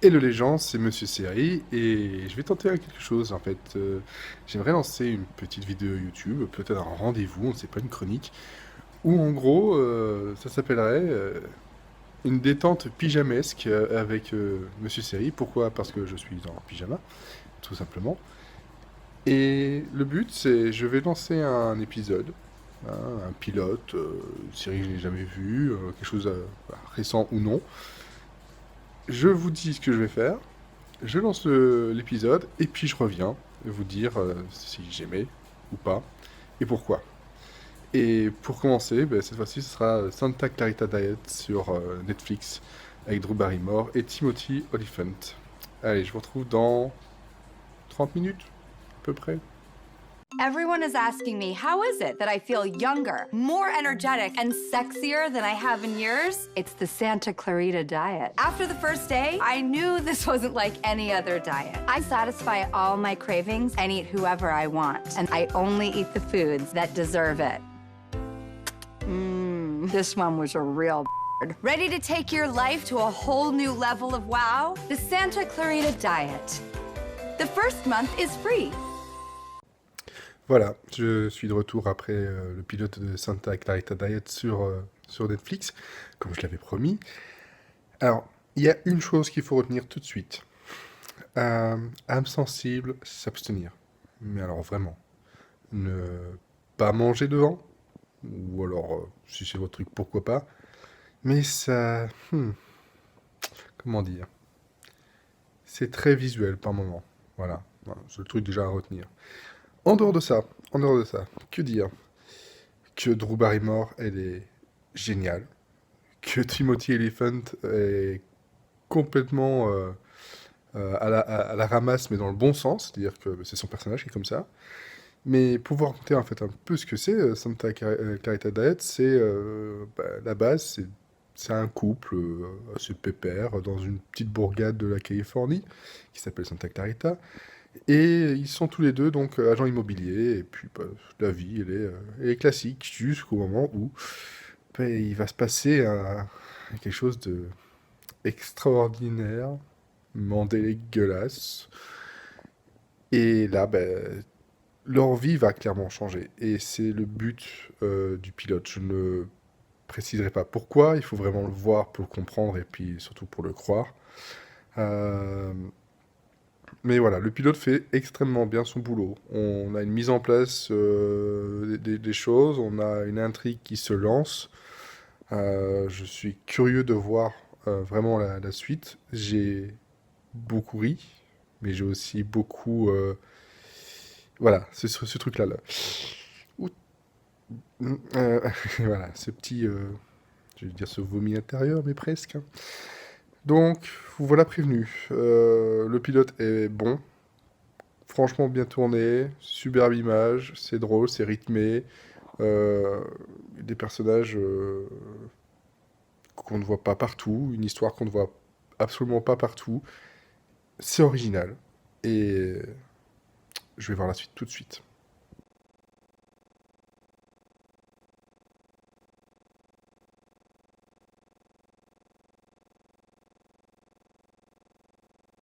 Hello les gens, c'est Monsieur Série et je vais tenter quelque chose en fait. J'aimerais lancer une petite vidéo YouTube, peut-être un rendez-vous, on ne sait pas, une chronique, où en gros ça s'appellerait une détente pyjamesque avec Monsieur Série. Pourquoi? Parce que je suis en pyjama, tout simplement. Et le but c'est, je vais lancer un épisode, hein, un pilote, une série que je n'ai jamais vue, quelque chose récent ou non. Je vous dis ce que je vais faire. Je lance l'épisode et puis je reviens vous dire si j'aimais ou pas et pourquoi. Et pour commencer, ben, cette fois-ci, ce sera Santa Clarita Diet sur Netflix avec Drew Barrymore et Timothy Olyphant. Allez, je vous retrouve dans 30 minutes à peu près. Everyone is asking me, how is it that I feel younger, more energetic, and sexier than I have in years? It's the Santa Clarita Diet. After the first day, I knew this wasn't like any other diet. I satisfy all my cravings and eat whoever I want, and I only eat the foods that deserve it. This one was a real Ready to take your life to a whole new level of wow? The Santa Clarita Diet. The first month is free. Voilà, je suis de retour après le pilote de Santa Clarita Diet sur Netflix, comme je l'avais promis. Alors, il y a une chose qu'il faut retenir tout de suite. Âme sensible, s'abstenir. Mais alors vraiment, ne pas manger devant, ou alors, si c'est votre truc, pourquoi pas. Mais ça... comment dire? C'est très visuel par moment. Voilà, c'est le truc déjà à retenir. En dehors de ça, que dire? Que Drew Barrymore, elle est géniale. Que Timothy Olyphant est complètement à la ramasse, mais dans le bon sens. C'est-à-dire que c'est son personnage qui est comme ça. Mais pour vous raconter en fait un peu ce que c'est, Clarita Diet, c'est la base, c'est un couple assez pépère dans une petite bourgade de la Californie qui s'appelle Santa Clarita. Et ils sont tous les deux donc agents immobiliers. Et puis la vie, elle est classique jusqu'au moment où il va se passer quelque chose de extraordinaire, dégueulasse. Et là, leur vie va clairement changer. Et c'est le but du pilote. Je ne préciserai pas pourquoi, il faut vraiment le voir pour le comprendre et puis surtout pour le croire. Euh, mais voilà, le pilote fait extrêmement bien son boulot. On a une mise en place des choses, on a une intrigue qui se lance. Je suis curieux de voir vraiment la suite. J'ai beaucoup ri, mais j'ai aussi beaucoup... voilà, ce truc-là. Là. Ouh, voilà, ce petit... je vais dire ce vomi intérieur, mais presque. Hein. Donc, vous voilà prévenu. Le pilote est bon, franchement bien tourné, superbe image, c'est drôle, c'est rythmé. Des personnages qu'on ne voit pas partout, une histoire qu'on ne voit absolument pas partout. C'est original. Et je vais voir la suite tout de suite.